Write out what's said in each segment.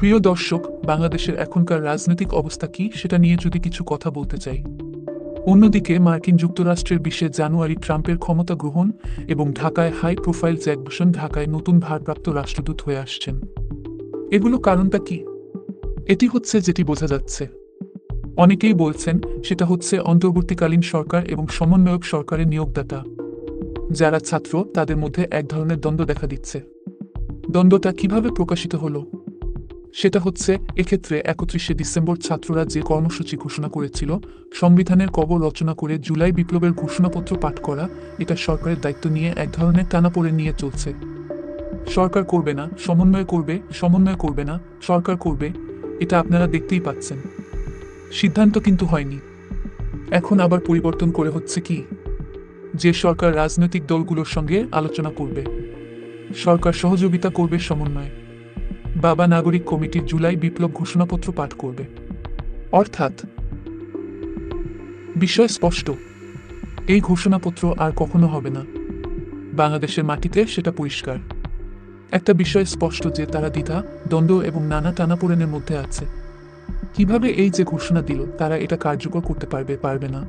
প্রিয় দর্শক, বাংলাদেশের এখনকার রাজনৈতিক অবস্থা কি সেটা নিয়ে যদি কিছু কথা বলতে চাই। অন্যদিকে মার্কিন যুক্তরাষ্ট্রের 20 জানুয়ারি ট্রাম্পের ক্ষমতা গ্রহণ এবং ঢাকায় হাই প্রোফাইল জ্যাক বসন ঢাকায় নতুন ভারপ্রাপ্ত রাষ্ট্রদূত হয়ে আসছেন। এগুলো কারণটা কি? এটি হচ্ছে যেটি বোঝা যাচ্ছে। অনেকেই বলছেন সেটা হচ্ছে অন্তর্বর্তীকালীন সরকার এবং সমন্বয়ক সরকারের নিয়োগদাতা যারা ছাত্র তাদের মধ্যে এক ধরনের দ্বন্দ্ব দেখা দিচ্ছে। দ্বন্দ্বটা কিভাবে প্রকাশিত হলো? সেটা হচ্ছে এক্ষেত্রে 31 ডিসেম্বর ছাত্ররা যে কর্মসূচি ঘোষণা করেছিল, সংবিধানের কবর রচনা করে জুলাই বিপ্লবের ঘোষণাপত্র পাঠ করা, এটা সরকারের দায়িত্ব নিয়ে এক ধরনের টানাপোড়ে নিয়ে চলছে। সরকার করবে না, সমন্বয় করবে, সমন্বয় করবে না, সরকার করবে, এটা আপনারা দেখতেই পাচ্ছেন। সিদ্ধান্ত কিন্তু হয়নি। এখন আবার পরিবর্তন করে হচ্ছে কি, যে সরকার রাজনৈতিক দলগুলোর সঙ্গে আলোচনা করবে, সরকার সহযোগিতা করবে সমন্বয়ে, বাবা নাগরিক কমিটির জুলাই বিপ্লব ঘোষণাপত্র পাঠ করবে। অর্থাৎ বিষয় স্পষ্ট, এই ঘোষণাপত্র আর কখনো হবে না। বাংলাদেশের মাটিতে সেটা পরিষ্কার। একটা বিষয় স্পষ্ট যে তারা দ্বিধা, দ্বন্দ্ব এবং নানা টানাপোড়েনের মধ্যে আছে। কিভাবে এই যে ঘোষণা দিল তারা এটা কার্যকর করতে পারবে, পারবে না।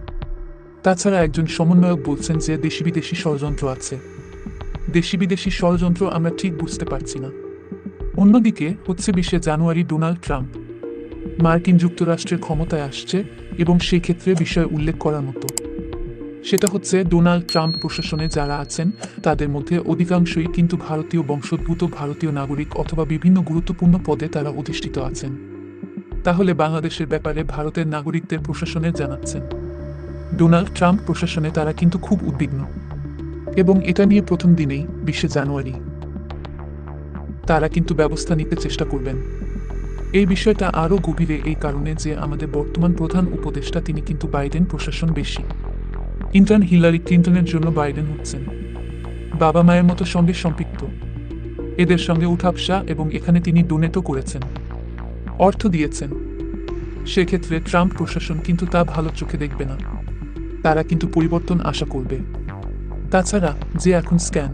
তাছাড়া একজন সমন্বয়ক বলছেন যে দেশি বিদেশি ষড়যন্ত্র আছে। দেশি বিদেশি ষড়যন্ত্র আমরা ঠিক বুঝতে পারছি না। অন্যদিকে হচ্ছে 20 জানুয়ারি ডোনাল্ড ট্রাম্প মার্কিন যুক্তরাষ্ট্রের ক্ষমতায় আসছে এবং সেই ক্ষেত্রে বিষয় উল্লেখ করার মতো। সেটা হচ্ছে ডোনাল্ড ট্রাম্প প্রশাসনে যারা আছেন তাদের মধ্যে অধিকাংশই কিন্তু ভারতীয় বংশোদ্ভূত ভারতীয় নাগরিক অথবা বিভিন্ন গুরুত্বপূর্ণ পদে তারা অধিষ্ঠিত আছেন। তাহলে বাংলাদেশের ব্যাপারে ভারতের নাগরিকদের প্রশাসনে জানাচ্ছেন ডোনাল্ড ট্রাম্প প্রশাসনে তারা কিন্তু খুব উদ্বিগ্ন। এবং এটা নিয়ে প্রথম দিনেই 20 জানুয়ারি তারা কিন্তু ব্যবস্থা নিতে চেষ্টা করবেন। এই বিষয়টা আরও গভীরে এই কারণে যে আমাদের বর্তমান প্রধান উপদেষ্টা তিনি কিন্তু বাইডেন প্রশাসন বেশি ইন্টার্ন হিলারি ক্লিন্টনের জন্য বাইডেন হচ্ছেন বাবা মায়ের মতো সঙ্গে সম্পৃক্ত, এদের সঙ্গে উঠাবসা এবং এখানে তিনি ডোনেটও করেছেন, অর্থ দিয়েছেন। সেক্ষেত্রে ট্রাম্প প্রশাসন কিন্তু তা ভালো চোখে দেখবে না, তারা কিন্তু পরিবর্তন আশা করবে। তাছাড়া যে এখন স্ক্যান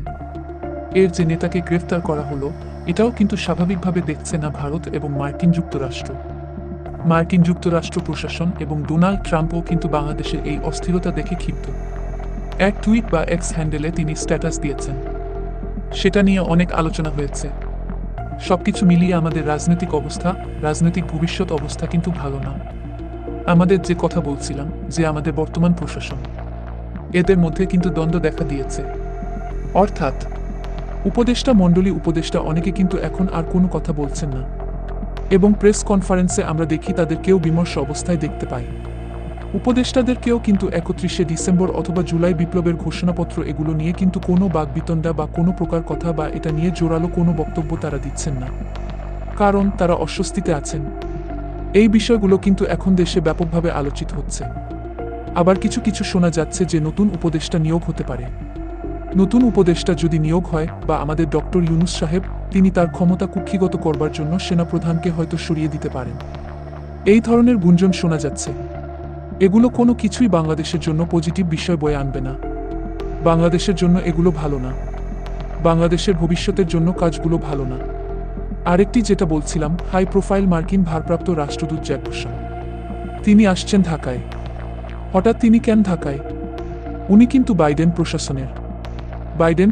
এর যে নেতাকে গ্রেফতার করা হলো, এটাও কিন্তু স্বাভাবিকভাবে দেখছে না ভারত এবং মার্কিন যুক্তরাষ্ট্র। মার্কিন যুক্তরাষ্ট্র প্রশাসন এবং ডোনাল্ড ট্রাম্পও কিন্তু বাংলাদেশের এই অস্থিরতা দেখে ক্ষিপ্ত। এক টুইট বা এক্স হ্যান্ডেলে তিনি স্ট্যাটাস দিয়েছেন, সেটা নিয়ে অনেক আলোচনা হয়েছে। সবকিছু মিলিয়ে আমাদের রাজনৈতিক অবস্থা, রাজনৈতিক ভবিষ্যৎ অবস্থা কিন্তু ভালো না। আমাদের যে কথা বলছিলাম যে আমাদের বর্তমান প্রশাসন, এদের মধ্যে কিন্তু দ্বন্দ্ব দেখা দিয়েছে। অর্থাৎ উপদেষ্টা অনেকে কিন্তু এখন আর কোনো কথা বলছেন না এবং প্রেস কনফারেন্সে আমরা দেখি তাদের কেউ বিমর্ষ অবস্থায় দেখতে পাই। উপদেষ্টাদের কেউ কিন্তু 31 ডিসেম্বর অথবা জুলাই বিপ্লবের ঘোষণাপত্র এগুলো নিয়ে কিন্তু কোনো বাকবিতণ্ডা বা কোনো প্রকার কথা বা এটা নিয়ে জোরালো কোনো বক্তব্য তারা দিচ্ছেন না, কারণ তারা অস্বস্তিতে আছেন। এই বিষয়গুলো কিন্তু এখন দেশে ব্যাপকভাবে আলোচিত হচ্ছে। আবার কিছু কিছু শোনা যাচ্ছে যে নতুন উপদেষ্টা নিয়োগ হতে পারে। নতুন উপদেষ্টা যদি নিয়োগ হয় বা আমাদের ডক্টর ইউনূস সাহেব তিনি তার ক্ষমতা কুক্ষিগত করবার জন্য সেনাপ্রধানকে হয়তো সরিয়ে দিতে পারেন, এই ধরনের গুঞ্জন শোনা যাচ্ছে। এগুলো কোনো কিছুই বাংলাদেশের জন্য পজিটিভ বিষয় বয়ে আনবে না। বাংলাদেশের জন্য এগুলো ভালো না, বাংলাদেশের ভবিষ্যতের জন্য কাজগুলো ভালো না। আরেকটি যেটা বলছিলাম, হাই প্রোফাইল মার্কিন ভারপ্রাপ্ত রাষ্ট্রদূত জ্যাক বসন তিনি আসছেন ঢাকায়। হঠাৎ তিনি কেন ঢাকায়? উনি কিন্তু বাইডেন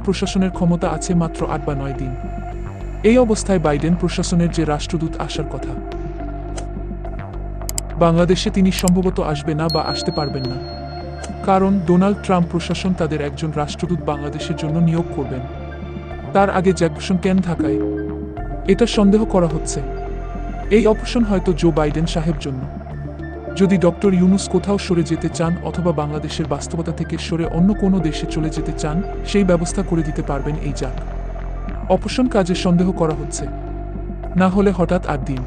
প্রশাসনের ক্ষমতা আছে মাত্র 8 বা 9 দিন। এই অবস্থায় বাইডেন প্রশাসনের যে রাষ্ট্রদূত আসার কথা, বাংলাদেশে তিনি সম্ভবত আসবে না বা আসতে পারবেন না, কারণ ডোনাল্ড ট্রাম্প প্রশাসন তাদের একজন রাষ্ট্রদূত বাংলাদেশের জন্য নিয়োগ করবেন। তার আগে জ্যাক বসন কেন ঢাকায়? এটা সন্দেহ করা হচ্ছে এই অপশন হয়তো জো বাইডেন সাহেব জন্য। যদি ডক্টর ইউনূস কোথাও সরে যেতে চান অথবা বাংলাদেশের বাস্তবতা থেকে সরে অন্য কোনো দেশে চলে যেতে চান, সেই ব্যবস্থা করে দিতে পারবেন এই জ্যাক অপশন কাজে সন্দেহ করা হচ্ছে। না হলে হঠাৎ 8 দিন,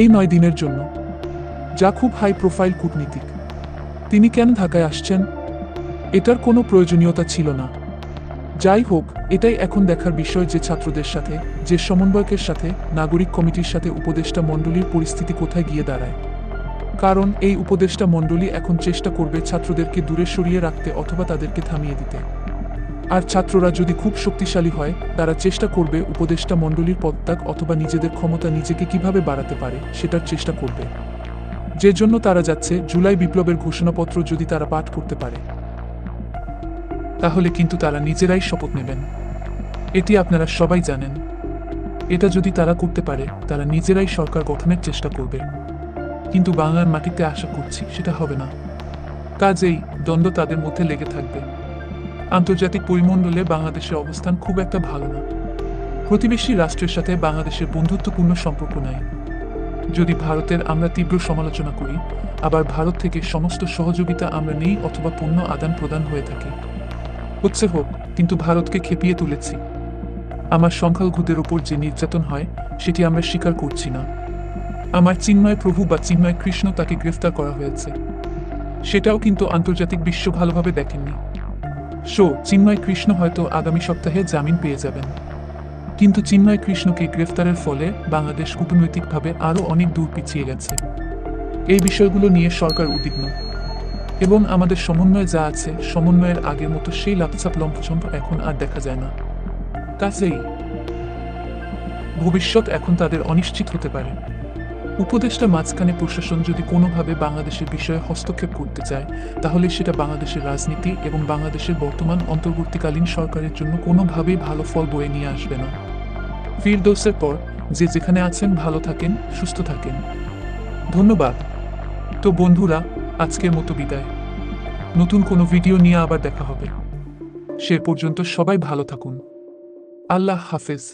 এই 9 দিনের জন্য, যা খুব হাই প্রোফাইল কূটনীতিক, তিনি কেন ঢাকায় আসছেন? এটার কোনো প্রয়োজনীয়তা ছিল না। যাই হোক, এটাই এখন দেখার বিষয় যে ছাত্রদের সাথে, যে সমন্বয়কের সাথে, নাগরিক কমিটির সাথে উপদেষ্টা মণ্ডলীর পরিস্থিতি কোথায় গিয়ে দাঁড়ায়। কারণ এই উপদেষ্টা মণ্ডলী এখন চেষ্টা করবে ছাত্রদেরকে দূরে সরিয়ে রাখতে অথবা তাদেরকে থামিয়ে দিতে। আর ছাত্ররা যদি খুব শক্তিশালী হয় তারা চেষ্টা করবে উপদেষ্টা মণ্ডলীর পদত্যাগ অথবা নিজেদের ক্ষমতা নিজেকে কিভাবে বাড়াতে পারে সেটার চেষ্টা করবে। যে জন্য তারা যাচ্ছে জুলাই বিপ্লবের ঘোষণাপত্র যদি তারা পাঠ করতে পারে তাহলে কিন্তু তারা নিজেরাই শপথ নেবেন। এটি আপনারা সবাই জানেন। এটা যদি তারা করতে পারে তারা নিজেরাই সরকার গঠনের চেষ্টা করবে। কিন্তু বাংলার মাটিতে আশা করছি সেটা হবে না। কাজেই দ্বন্দ্ব তাদের মধ্যে লেগে থাকবে। আন্তর্জাতিক পরিমণ্ডলে বাংলাদেশের অবস্থান খুব একটা ভালো না। প্রতিবেশী রাষ্ট্রের সাথে বাংলাদেশের বন্ধুত্বপূর্ণ সম্পর্ক নাই। যদি ভারতের আমরা তীব্র সমালোচনা করি, আবার ভারত থেকে সমস্ত সহযোগিতা আমরা নেই অথবা পণ্য আদান প্রদান হয়ে থাকে। হচ্ছে হোক, কিন্তু ভারতকে খেপিয়ে তুলেছি। আমার সংখ্যালঘুদের ওপর যে নির্যাতন হয় সেটি আমরা স্বীকার করছি না। আমার চিন্ময় প্রভু বা চিন্ময় কৃষ্ণ তাকে গ্রেফতার করা হয়েছে, সেটাও কিন্তু আন্তর্জাতিক বিশ্ব ভালোভাবে দেখেননি। চিন্ময় কৃষ্ণ হয়তো আগামী সপ্তাহে জামিন পেয়ে যাবেন, কিন্তু চিন্ময় কৃষ্ণকে গ্রেফতারের ফলে বাংলাদেশ কূটনৈতিকভাবে আরও অনেক দূর পিছিয়ে গেছে। এই বিষয়গুলো নিয়ে সরকার উদ্বিগ্ন এবং আমাদের সমন্বয় যা আছে সমন্বয়ের আগের মতো সেই লাপছাপ লম্ফঝম্প এখন আর দেখা যায় না। কাজেই ভবিষ্যৎ এখন তাদের অনিশ্চিত হতে পারে। উপদেষ্টা মাঝখানে প্রশাসন যদি কোনোভাবে বাংলাদেশের বিষয়ে হস্তক্ষেপ করতে চায় তাহলে সেটা বাংলাদেশের রাজনীতি এবং বাংলাদেশের বর্তমান অন্তর্বর্তীকালীন সরকারের জন্য কোনোভাবেই ভালো ফল বয়ে নিয়ে আসবে না। ফিরদৌসের পর যে যেখানে আছেন ভালো থাকেন, সুস্থ থাকেন। ধন্যবাদ। তো বন্ধুরা, আজকের মতো বিদায়। নতুন কোনো ভিডিও নিয়ে আবার দেখা হবে। সে পর্যন্ত সবাই ভালো থাকুন। আল্লাহ হাফেজ।